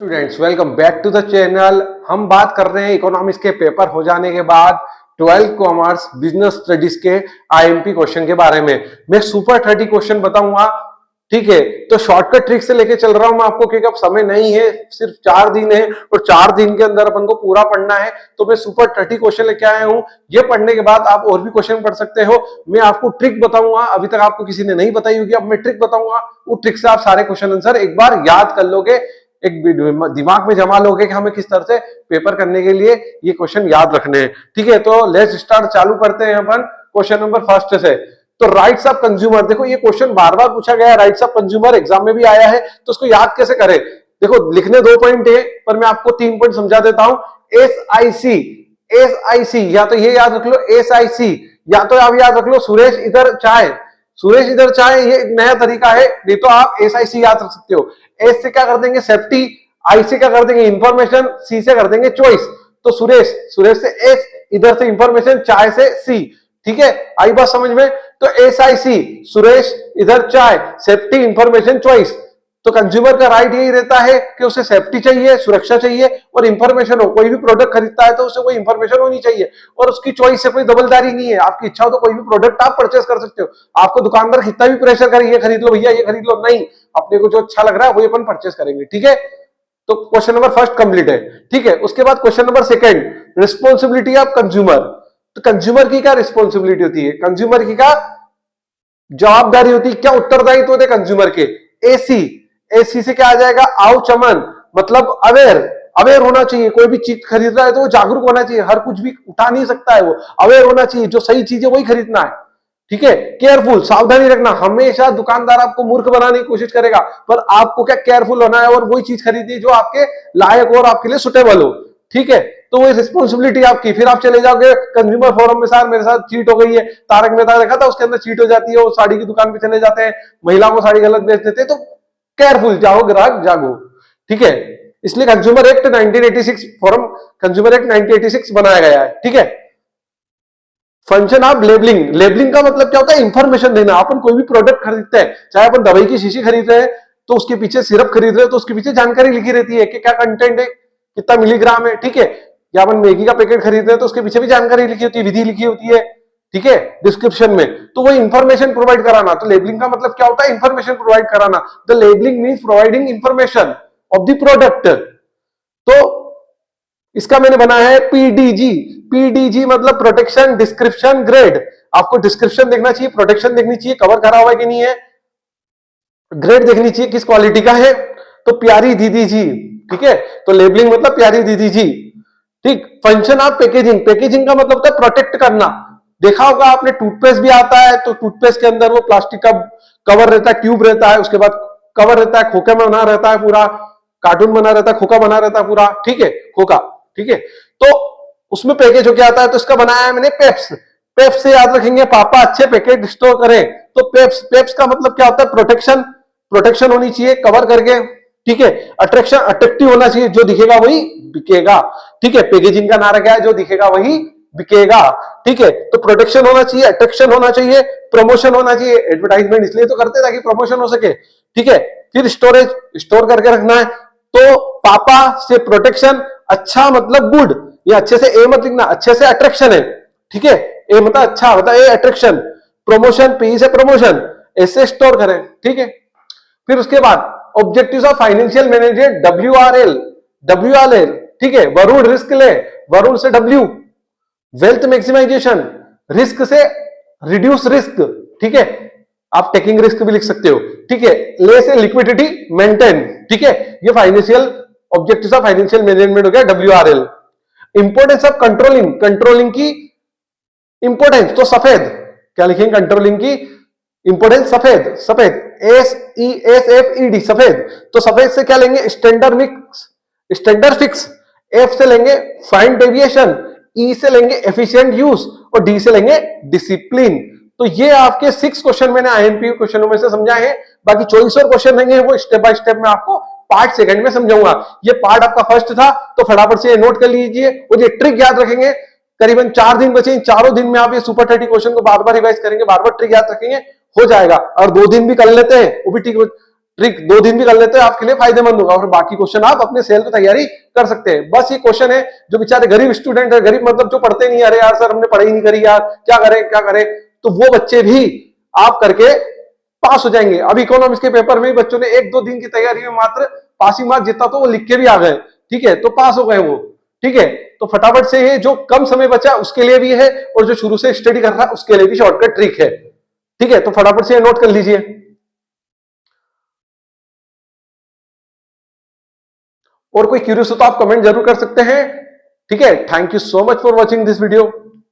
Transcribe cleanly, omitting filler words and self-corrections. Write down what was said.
Students welcome back to the channel. हम बात कर रहे हैं इकोनॉमिक्स के पेपर हो जाने के बाद 12th कॉमर्स बिजनेस स्टडीज के आईएमपी क्वेश्चन के बारे में मैं सुपर 30 क्वेश्चन बताऊंगा। ठीक है, तो शॉर्टकट ट्रिक से लेके चल रहा हूं मैं आपको क्योंकि अब समय नहीं है, सिर्फ 4 दिन है और 4 दिन के अंदर अपन को पूरा पढ़ना है। तो मैं सुपर 30 क्वेश्चन लेके आया हूं। ये पढ़ने के बाद आप और भी क्वेश्चन पढ़ सकते हो। मैं आपको ट्रिक बताऊंगा, अभी तक आपको किसी ने नहीं बताई होगी, अब मैं ट्रिक बताऊंगा। वो ट्रिक से आप सारे क्वेश्चन आंसर एक बार याद कर लोगे, एक दिमाग में जमा लोगे कि हमें किस तरह से पेपर करने के लिए ये क्वेश्चन याद रखने हैं। ठीक है, तो लेट्स स्टार्ट, चालू करते हैं अपन क्वेश्चन नंबर फर्स्ट से। तो राइट्स ऑफ कंज्यूमर, देखो ये क्वेश्चन बार बार पूछा गया है, राइट्स ऑफ कंज्यूमर एग्जाम में भी आया है, तो उसको याद कैसे करें। देखो लिखने 2 पॉइंट है पर मैं आपको 3 पॉइंट समझा देता हूं। SIC, SIC या तो ये याद रख लो SIC, या तो आप याद रख लो सुरेश इधर चाय, सुरेश इधर चाहे, ये एक नया तरीका है। नहीं तो आप SIC याद रख सकते हो। एस से क्या कर देंगे सेफ्टी, आई से क्या कर देंगे इंफॉर्मेशन, सी से कर देंगे चॉइस। तो सुरेश, सुरेश से एस, इधर से इंफॉर्मेशन, चाय से सी। ठीक है, आई बात समझ में। तो SIC सुरेश इधर चाय, सेफ्टी इंफॉर्मेशन चॉइस। तो कंज्यूमर का राइट यही रहता है कि उसे सेफ्टी चाहिए, सुरक्षा चाहिए और इंफॉर्मेशन हो। कोई भी प्रोडक्ट खरीदता है तो उसे कोई इंफॉर्मेशन होनी चाहिए और उसकी चॉइस से कोई दबलदारी नहीं है। आपकी इच्छा हो तो कोई भी प्रोडक्ट आप परचेस कर सकते हो। आपको दुकानदार कितना भी प्रेशर करे, ये खरीद लो भैया, ये खरीद लो, नहीं, अपने को जो अच्छा लग रहा है वही अपन परचेस करेंगे। ठीक है, तो क्वेश्चन नंबर फर्स्ट कंप्लीट है। ठीक है, उसके बाद question number second, responsibility of consumer. तो कंज्यूमर की क्या रिस्पॉन्सिबिलिटी होती है, कंज्यूमर की क्या जवाबदारी होती है, क्या उत्तरदायित्व होते कंज्यूमर के। एसी, एसी से क्या आ जाएगा आओ चमन, मतलब अवेयर, अवेयर होना चाहिए। कोई भी चीज खरीद रहा है तो वो जागरूक होना चाहिए, हर कुछ भी उठा नहीं सकता है वो, अवेयर होना चाहिए, जो सही चीज है वही खरीदना है। ठीक है, केयरफुल, सावधानी रखना, हमेशा दुकानदार आपको मूर्ख बनाने की कोशिश करेगा पर आपको क्या केयरफुल होना है और वही चीज खरीदी जो आपके लायक और आपके लिए सुटेबल हो। ठीक है, तो वो रिस्पॉन्सिबिलिटी आपकी। फिर आप चले जाओगे कंज्यूमर फोरम में, सर मेरे साथ चीट हो गई है, तारक मेहता देखा था उसके अंदर चीट हो जाती है, वो साड़ी की दुकान पे चले जाते हैं, महिला को साड़ी गलत बेच देते हैं। तो केयरफुल जाओ, ग्राहक जागो। ठीक है, इसलिए consumer act 1986 forum, consumer act 1986 बनाया गया है। ठीक है, फंक्शन ऑफ लेबलिंग, लेबलिंग का मतलब क्या होता है, इंफॉर्मेशन देना। अपन कोई भी प्रोडक्ट खरीदते हैं, चाहे अपन दवाई की शीशी खरीद रहे हैं तो उसके पीछे, सिरप खरीद रहे हैं तो उसके पीछे जानकारी लिखी रहती है कि क्या कंटेंट है, कितना मिलीग्राम है। ठीक है, या अपन मैगी का पैकेट खरीद रहे हैं तो उसके पीछे भी जानकारी लिखी होती है, विधि लिखी होती है। ठीक है, डिस्क्रिप्शन में, तो वो इंफॉर्मेशन प्रोवाइड कराना। तो लेबलिंग का मतलब क्या होता है, इंफॉर्मेशन प्रोवाइड कराना। The labelling means providing information of the product. तो इसका मैंने बनाया है PDG। PDG मतलब प्रोटेक्शन, डिस्क्रिप्शन, ग्रेड। आपको डिस्क्रिप्शन देखना चाहिए, प्रोटेक्शन देखनी चाहिए, कवर करा हुआ है कि नहीं है, ग्रेड देखनी चाहिए किस क्वालिटी का है। तो प्यारी दीदी जी, ठीक है, तो लेबलिंग मतलब प्यारी दीदी जी। ठीक, फंक्शन ऑफ पैकेजिंग, पैकेजिंग का मतलब होता है प्रोटेक्ट करना। देखा होगा आपने, टूथपेस्ट भी आता है तो टूथपेस्ट के अंदर वो प्लास्टिक का कवर रहता है, ट्यूब रहता है, उसके बाद कवर रहता है, खोखे में बना रहता है पूरा, कार्टून बना रहता है, खोखा बना रहता है पूरा। ठीक है, खोखा। ठीक है, तो उसमें पैकेज होके आता है, तो इसका बनाया है मैंने पेप्स। पेप्स से याद रखेंगे, पापा अच्छे पैकेट स्टोर करें। तो पेप्स, पेप्स का मतलब क्या होता है, प्रोटेक्शन, प्रोटेक्शन होनी चाहिए कवर करके। ठीक है, अट्रैक्शन, अट्रैक्टिव होना चाहिए, जो दिखेगा वही बिकेगा। ठीक है, पैकेजिंग का नारा क्या है, जो दिखेगा वही बिकेगा। ठीक है, तो प्रोटेक्शन होना चाहिए, अट्रैक्शन होना चाहिए, प्रमोशन होना चाहिए। एडवर्टाइजमेंट इसलिए तो करते हैं ताकि प्रमोशन हो सके। ठीक है, फिर स्टोरेज, स्टोर करके रखना है। तो पापा से प्रोटेक्शन, अच्छा मतलब गुड, ये अच्छे से ए मत लिखना, अच्छे से अट्रैक्शन है। ठीक है, ए मतलब अच्छा, मतलब ए अट्रैक्शन। प्रमोशन, पी से प्रमोशन, ऐसे स्टोर करें। ठीक है, फिर उसके बाद objectives of financial management, WRL, WRL। ठीक है, वरुण रिस्क ले, वरुण से W, वेल्थ मैक्सिमाइजेशन, रिस्क से रिड्यूस रिस्क। ठीक है, आप टेकिंग रिस्क भी लिख सकते हो। ठीक है, ले से लिक्विडिटी मेंटेन। ठीक है, ये financial objectives of financial management हो गया, WRL। Importance of controlling, controlling की इंपोर्टेंस, तो सफेद क्या लिखेंगे, कंट्रोलिंग की इंपोर्टेंस सफेद, सफेद SED, सफेद। तो सफेद से क्या लेंगे, standard mix, standard fix. F से लेंगे फाइंड डेविएशन, E से लेंगे एफिशिएंट यूज और D से लेंगे डिसिप्लिन। तो ये आपके 6 क्वेश्चन मैंने आईएमपी क्वेश्चनों में से समझाए हैं। बाकी 24 और क्वेश्चन रहेंगे, वो स्टेप बाय स्टेप में आपको पार्ट सेकंड में समझाऊंगा। ये पार्ट आपका फर्स्ट था, तो फटाफट से नोट कर लीजिए और ये ट्रिक याद रखेंगे। करीबन 4 दिन बचे, इन चारों दिन में आप ये सुपर 30 क्वेश्चन को बार बार रिवाइज करेंगे, बार बार ट्रिक याद रखेंगे, हो जाएगा। और 2 दिन भी कर लेते हैं वो भी ठीक, ट्रिक 2 दिन भी कर लेते हैं आपके लिए फायदेमंद होगा, और बाकी क्वेश्चन आप अपने सेल की तैयारी कर सकते हैं। बस ये क्वेश्चन है जो बेचारे गरीब स्टूडेंट है, गरीब मतलब जो पढ़ते नहीं, अरे यार सर हमने पढ़ाई नहीं करी यार, क्या करें क्या करें, तो वो बच्चे भी आप करके पास हो जाएंगे। अब इकोनॉमिक्स के पेपर में बच्चों ने 1-2 दिन की तैयारी में मात्र पासिंग मार्क जितना तो वो लिख के भी आ गए, ठीक है, तो पास हो गए वो, ठीक है। तो फटाफट से ये जो कम समय बचा उसके लिए भी है, और जो शुरू से स्टडी कर रहा है उसके लिए भी शॉर्टकट ट्रिक है, ठीक है। तो फटाफट से नोट कर लीजिए। और कोई क्यूरियस हो तो आप कमेंट जरूर कर सकते हैं, ठीक है। Thank you so much for watching this video.